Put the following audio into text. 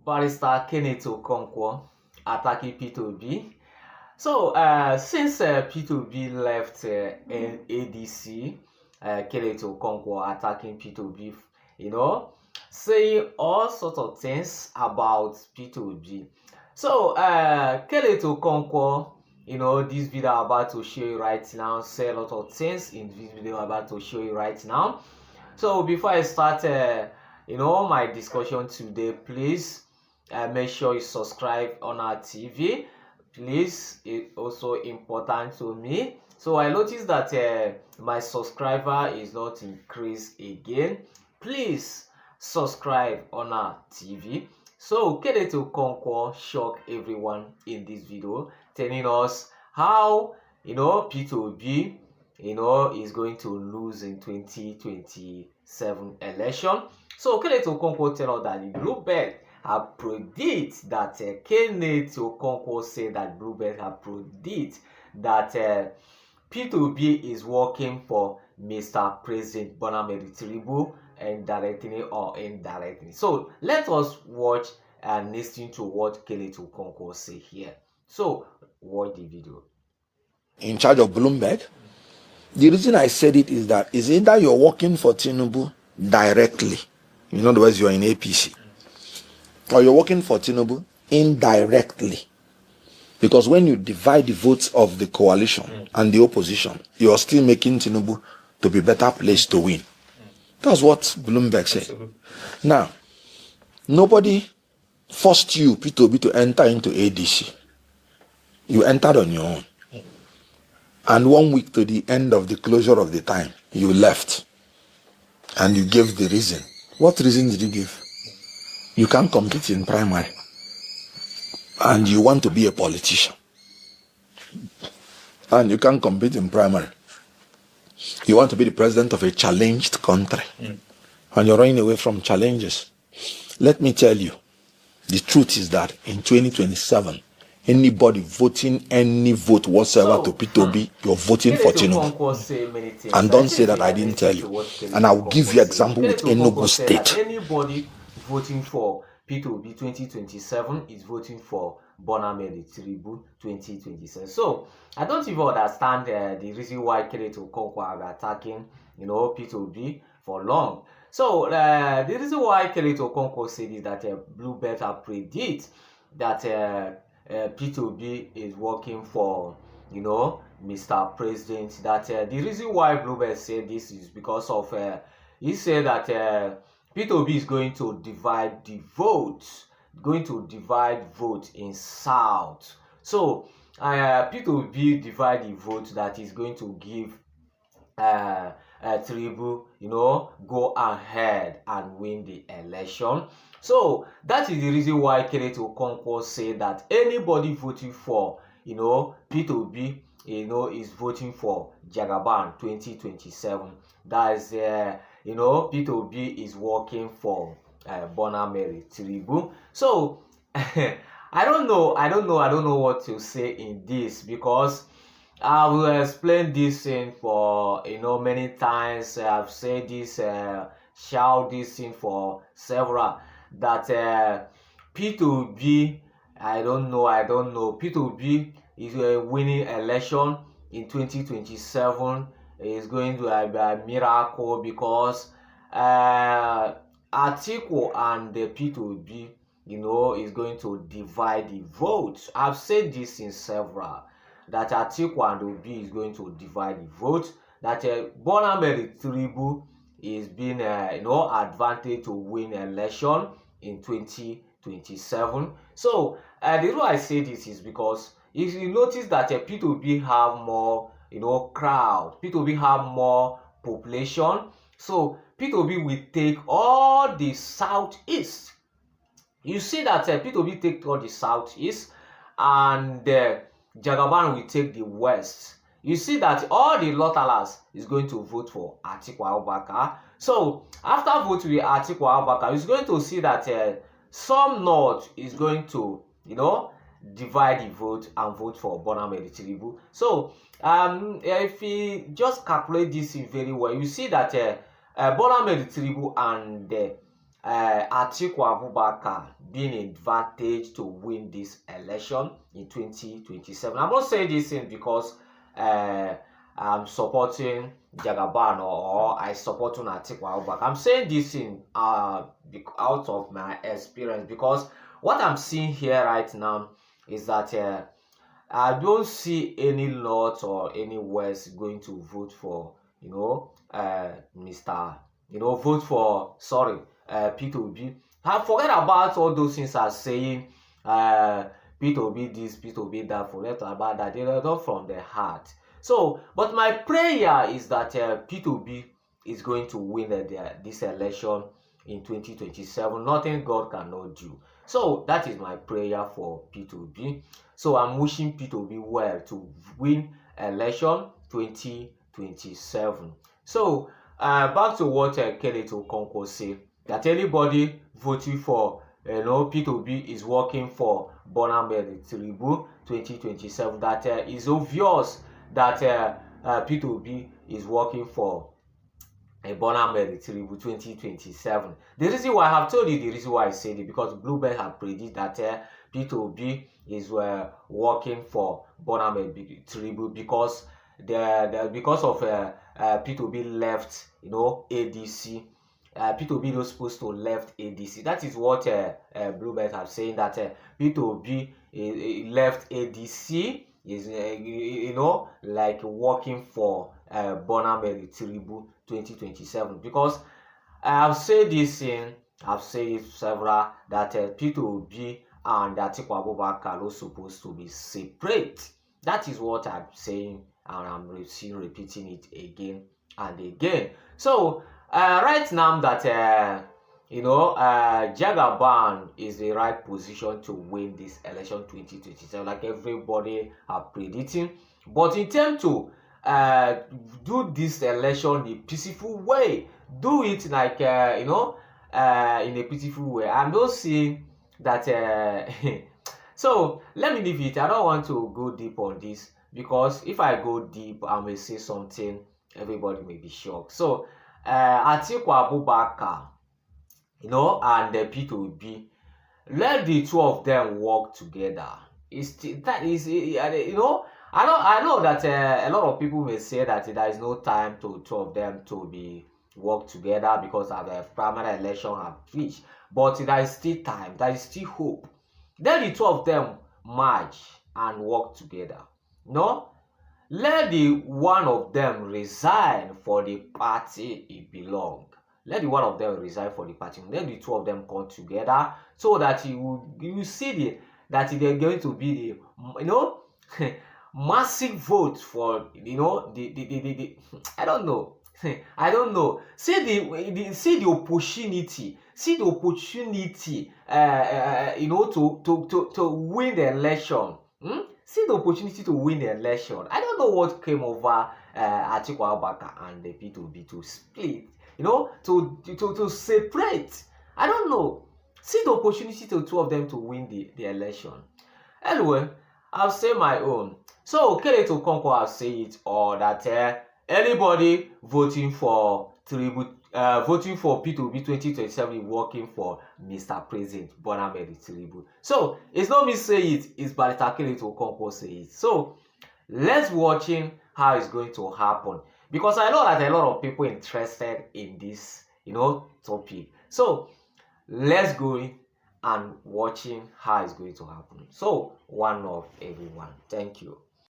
Barrister Kenneth Okonkwo attacking P2B. So, since P2B left in ADC, Kenneth Okonkwo attacking P2B, saying all sorts of things about P2B. So, Kenneth Okonkwo, this video I'm about to show you right now, say a lot of things in this video I'm about to show you right now. So, before I start, my discussion today, please make sure you subscribe on our TV. Please, it's also important to me. So I noticed that my subscriber is not increased again. Please subscribe on our TV. So Kenneth Okonkwo shocked everyone in this video, telling us how P2B is going to lose in 2027 election. So Kenneth Okonkwo tell us that the Bluebird have predict that Kenneth Okonkwo said that Bluebird have predict that P2B is working for Mr. President Bola Tinubu and directly or indirectly. So let us watch and listen to what Kenneth Okonkwo say here. So watch the video. In charge of Bloomberg. The reason I said it is that is either you're working for Tinubu directly, in other words, you're in APC, or you're working for Tinubu indirectly. Because when you divide the votes of the coalition and the opposition, you're still making Tinubu to be better placed to win. That's what Bloomberg said. Now, nobody forced you, P2B, to enter into ADC. You entered on your own. And 1 week to the end of the closure of the time, you left. And you gave the reason. What reason did you give? You can't compete in primary. And you want to be a politician. And you can't compete in primary. You want to be the president of a challenged country. And you're running away from challenges. Let me tell you, the truth is that in 2027, anybody voting any vote whatsoever to P2B, you're voting for Tinubu. And don't say that I didn't tell you. And I'll give you example with Enugu State. Anybody voting for P2B 2027 is voting for Bola Tinubu 2027. So I don't even understand the reason why Kenneth Okonkwo are attacking P2B for long. So the reason why Kenneth Okonkwo said is that Bluebird have predict that P2B is working for Mr. President. That the reason why Bluebird said this is because of he said that P2B is going to divide the vote, in South. So P2B divide the vote that is going to give Tinubu go ahead and win the election. So that is the reason why Kenneth Okonkwo said that anybody voting for P2B is voting for Jagaban 2027. That is P2B is working for Bola Tinubu. So I don't know what to say in this, because I will explain this thing for many times. I've said this, shout this thing for several, that P2B, I don't know, P2B is winning election in 2027 is going to be a miracle, because Atiku and the P2B is going to divide the votes. I've said this in several, that Atiku and Obi is going to divide the vote, that Bola Tinubu is being advantage to win election in 2027. So the reason I say this is because if you notice that P2B have more crowd, P2B have more population, so P2B will take all the southeast. You see that P2B take all the southeast, and Jagaban will take the west. You see that all the Lotalas is going to vote for Atiku Abubakar. So after voting with Atiku Abubakar, is going to see that some North is going to divide the vote and vote for Bola Tinubu. So if you just calculate this very well, you see that Bola Tinubu and Atiku Abubakar being advantage to win this election in 2027. I'm not saying this thing because I'm supporting Jagaban or I support Atiku Abubakar. I'm saying this thing out of my experience, because what I'm seeing here right now is that I don't see any lot or any West going to vote for, vote for, sorry, P2B. I forget about all those things as saying P2B this, P2B that, forget about that. They are not from the heart. So, but my prayer is that P2B is going to win this election in 2027. Nothing God cannot do. So that is my prayer for P2B. So I'm wishing P2B well to win election 2027. So back to what Kenneth Okonkwo said, that anybody voting for P2B is working for Bola Tinubu 2027. That is obvious that P2B is working for Bola Tinubu 2027. The reason why I have told you the reason why I said it, because Bloomberg have predicted that P2B is working for Bola Tinubu because because of P2B left ADC. P2B was supposed to left ADC. That is what Bloomberg have saying, that P2B left ADC is like working for Bola Tinubu 2027, because I have said this thing, I've said it several, that P2B and Atiku Abubakar are supposed to be separate. That is what I'm saying, and I'm repeating it again and again. So right now that Jagaban is the right position to win this election 2027, like everybody are predicting. But in terms to do this election in a peaceful way, do it like in a peaceful way. I'm not seeing that so let me leave it. I don't want to go deep on this, because if I go deep I may say something everybody may be shocked. So Atiku Abubakar and the P2B, let the two of them work together. I know that a lot of people may say that there is no time to two of them to be work together because the primary election have reached, but there is still time, there is still hope. Let the two of them merge and work together. Let the one of them resign for the party it belongs. Let the one of them resign for the party. Let the two of them come together, so that you will see that they're going to be the massive vote for the I don't know. I don't know. See the opportunity. See the opportunity. To win the election. See the opportunity to win the election. I don't know what came over Atiku Abubakar and the P2B to split. To separate. I don't know. See the opportunity to two of them to win the election. Anyway, I'll say my own. So Kenneth Okonkwo have said it, or that anybody voting for P2B 2027 working for Mr. President Bola Tinubu. So it's not me say it, it's Barrister Kenneth Okonkwo say it. So let's watching how it's going to happen, because I know that a lot of people interested in this topic. So let's go and watching how it's going to happen. So one of everyone. Thank you.